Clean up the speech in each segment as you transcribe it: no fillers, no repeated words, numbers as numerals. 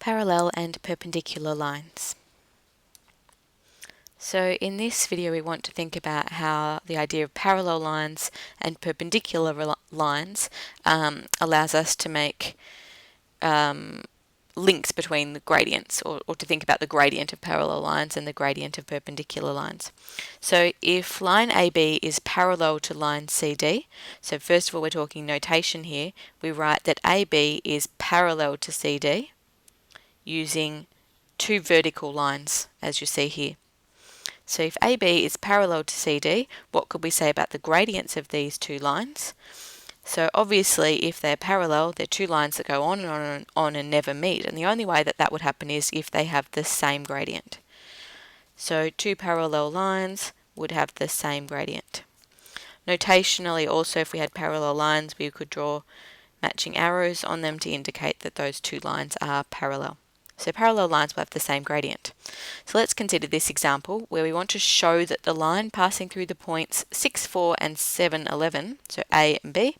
Parallel and perpendicular lines. So in this video we want to think about how the idea of parallel lines and perpendicular lines allows us to make links between the gradients, or to think about the gradient of parallel lines and the gradient of perpendicular lines. So if line AB is parallel to line CD, so first of all we're talking notation here, we write that AB is parallel to CD using two vertical lines, as you see here. So if AB is parallel to CD, what could we say about the gradients of these two lines? So obviously if they're parallel, they're two lines that go on and on and on and never meet, and the only way that that would happen is if they have the same gradient. So two parallel lines would have the same gradient. Notationally also, if we had parallel lines, we could draw matching arrows on them to indicate that those two lines are parallel. So parallel lines will have the same gradient. So let's consider this example where we want to show that the line passing through the points 6, 4 and 7, 11, so A and B,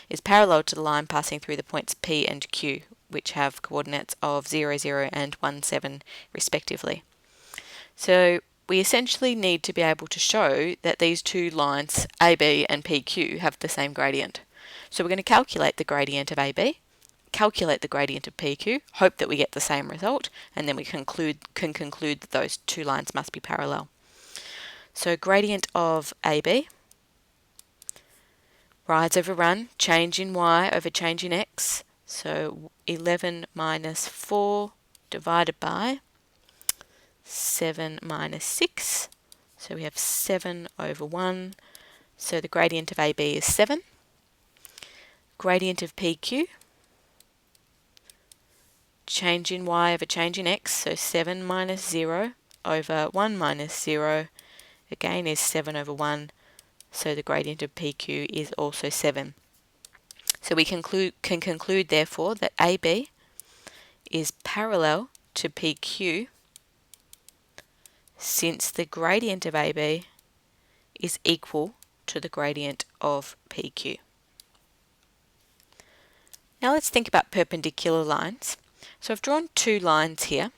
is parallel to the line passing through the points P and Q, which have coordinates of 0, 0 and 1, 7 respectively. So we essentially need to be able to show that these two lines AB and PQ have the same gradient. So we're going to calculate the gradient of AB, calculate the gradient of PQ, hope that we get the same result, and then we can conclude that those two lines must be parallel. So gradient of AB, rise over run, change in y over change in x, so 11 minus 4 divided by 7 minus 6, so we have 7 over 1, so the gradient of AB is 7. Gradient of PQ, change in y over change in x, so 7 minus 0 over 1 minus 0, again is 7 over 1, so the gradient of PQ is also 7. So we can conclude therefore that AB is parallel to PQ since the gradient of AB is equal to the gradient of PQ. Now let's think about perpendicular lines. So I've drawn two lines here,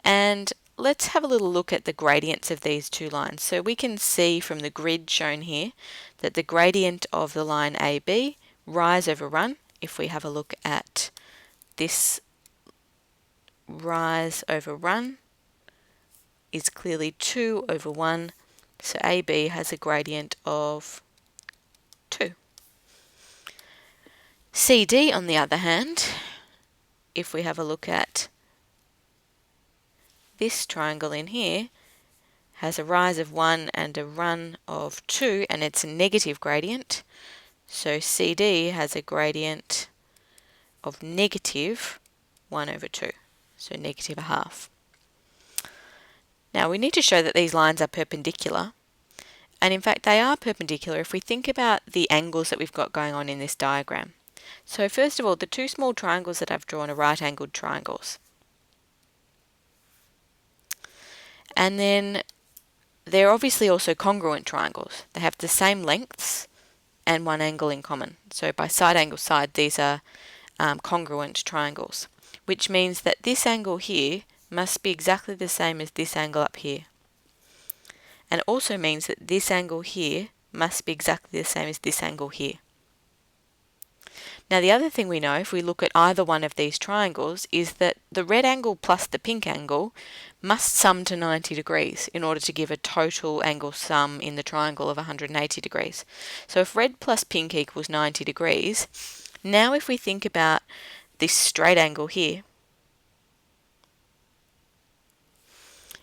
and let's have a little look at the gradients of these two lines. So we can see from the grid shown here that the gradient of the line AB, rise over run, if we have a look at this rise over run, is clearly 2 over 1, so AB has a gradient of 2. CD, on the other hand, if we have a look at this triangle in here, has a rise of 1 and a run of 2, and it's a negative gradient. So CD has a gradient of negative 1 over 2, so negative a half. Now we need to show that these lines are perpendicular, and in fact they are perpendicular if we think about the angles that we've got going on in this diagram. So first of all, the two small triangles that I've drawn are right-angled triangles. And then they're obviously also congruent triangles. They have the same lengths and one angle in common. So by side angle side, these are congruent triangles, which means that this angle here must be exactly the same as this angle up here. And it also means that this angle here must be exactly the same as this angle here. Now the other thing we know, if we look at either one of these triangles, is that the red angle plus the pink angle must sum to 90 degrees in order to give a total angle sum in the triangle of 180 degrees. So if red plus pink equals 90 degrees, now if we think about this straight angle here,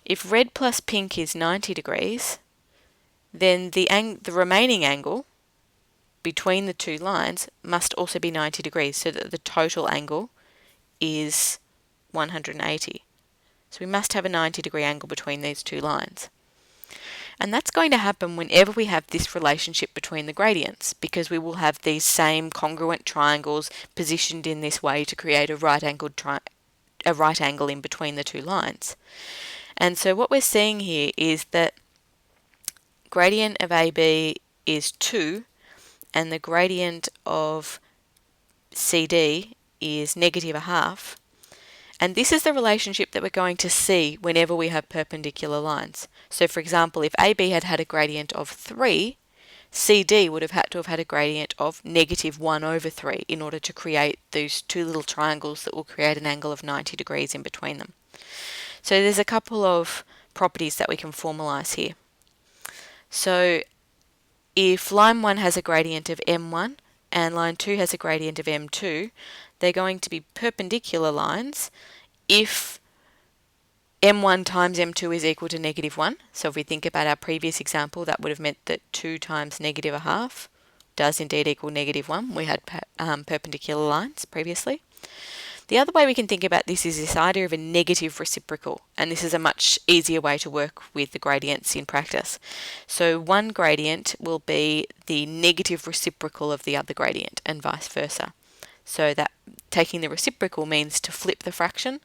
if red plus pink is 90 degrees, then the remaining angle between the two lines must also be 90 degrees, so that the total angle is 180. So we must have a 90-degree angle between these two lines. And that's going to happen whenever we have this relationship between the gradients, because we will have these same congruent triangles positioned in this way to create a right angle in between the two lines. And so what we're seeing here is that gradient of AB is 2, and the gradient of CD is negative a half, And this is the relationship that we're going to see whenever we have perpendicular lines. So for example, if AB had had a gradient of 3, CD would have had to have had a gradient of -1/3 in order to create these two little triangles that will create an angle of 90 degrees in between them. So there's a couple of properties that we can formalize here. So if line 1 has a gradient of m1 and line 2 has a gradient of m2, they're going to be perpendicular lines if m1 times m2 is equal to -1. So if we think about our previous example, that would have meant that 2 times -1/2 does indeed equal -1. We had perpendicular lines previously. The other way we can think about this is this idea of a negative reciprocal, and this is a much easier way to work with the gradients in practice. So one gradient will be the negative reciprocal of the other gradient and vice versa. So that taking the reciprocal means to flip the fraction.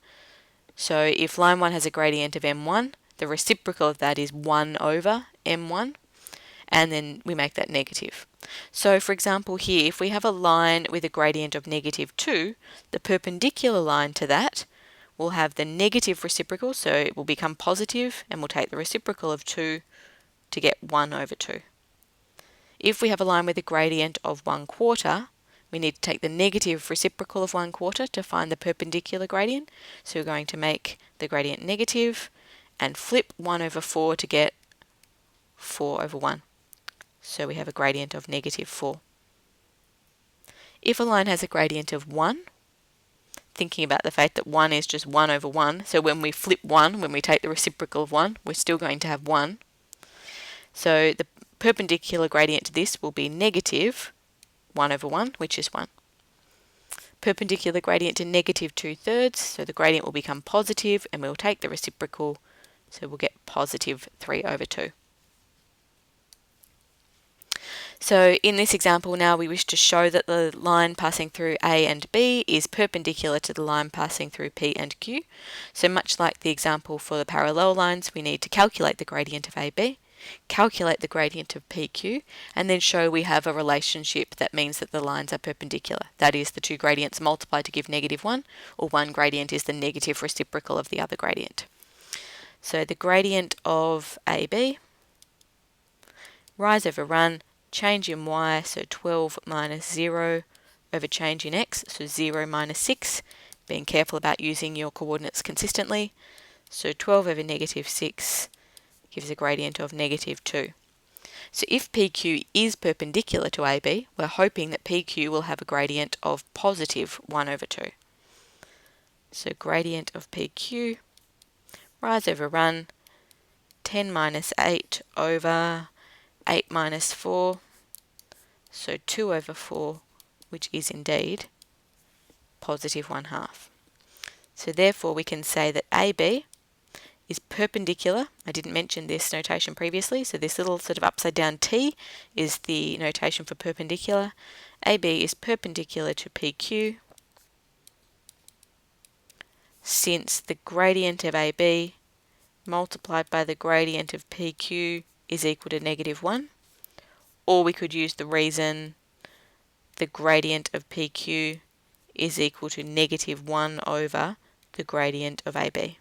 So if line 1 has a gradient of m1, the reciprocal of that is 1 over m1, and then we make that negative. So for example here, if we have a line with a gradient of -2, the perpendicular line to that will have the negative reciprocal, so it will become positive, and we'll take the reciprocal of 2 to get 1 over 2. If we have a line with a gradient of 1/4, we need to take the negative reciprocal of 1/4 to find the perpendicular gradient. So we're going to make the gradient negative and flip 1 over 4 to get 4 over 1. So we have a gradient of -4. If a line has a gradient of 1, thinking about the fact that 1 is just 1 over 1, so when we flip 1, when we take the reciprocal of 1, we're still going to have 1. So the perpendicular gradient to this will be -1 over 1, which is 1. Perpendicular gradient to -2/3, so the gradient will become positive, and we'll take the reciprocal, so we'll get +3 over 2. So in this example now we wish to show that the line passing through A and B is perpendicular to the line passing through P and Q. So much like the example for the parallel lines, we need to calculate the gradient of AB, calculate the gradient of PQ, and then show we have a relationship that means that the lines are perpendicular. That is, the two gradients multiply to give -1, or one gradient is the negative reciprocal of the other gradient. So the gradient of AB, rise over run, change in y, so 12 minus 0 over change in x, so 0 minus 6, being careful about using your coordinates consistently. So 12 over -6 gives a gradient of -2. So if PQ is perpendicular to AB, we're hoping that PQ will have a gradient of +1 over 2. So gradient of PQ, rise over run, 10 minus 8 over 8 minus 4, so 2 over 4, which is indeed +1/2. So therefore we can say that AB is perpendicular. I didn't mention this notation previously, so this little sort of upside down T is the notation for perpendicular. AB is perpendicular to PQ since the gradient of AB multiplied by the gradient of PQ is equal to -1, or we could use the reason the gradient of PQ is equal to -1 over the gradient of AB.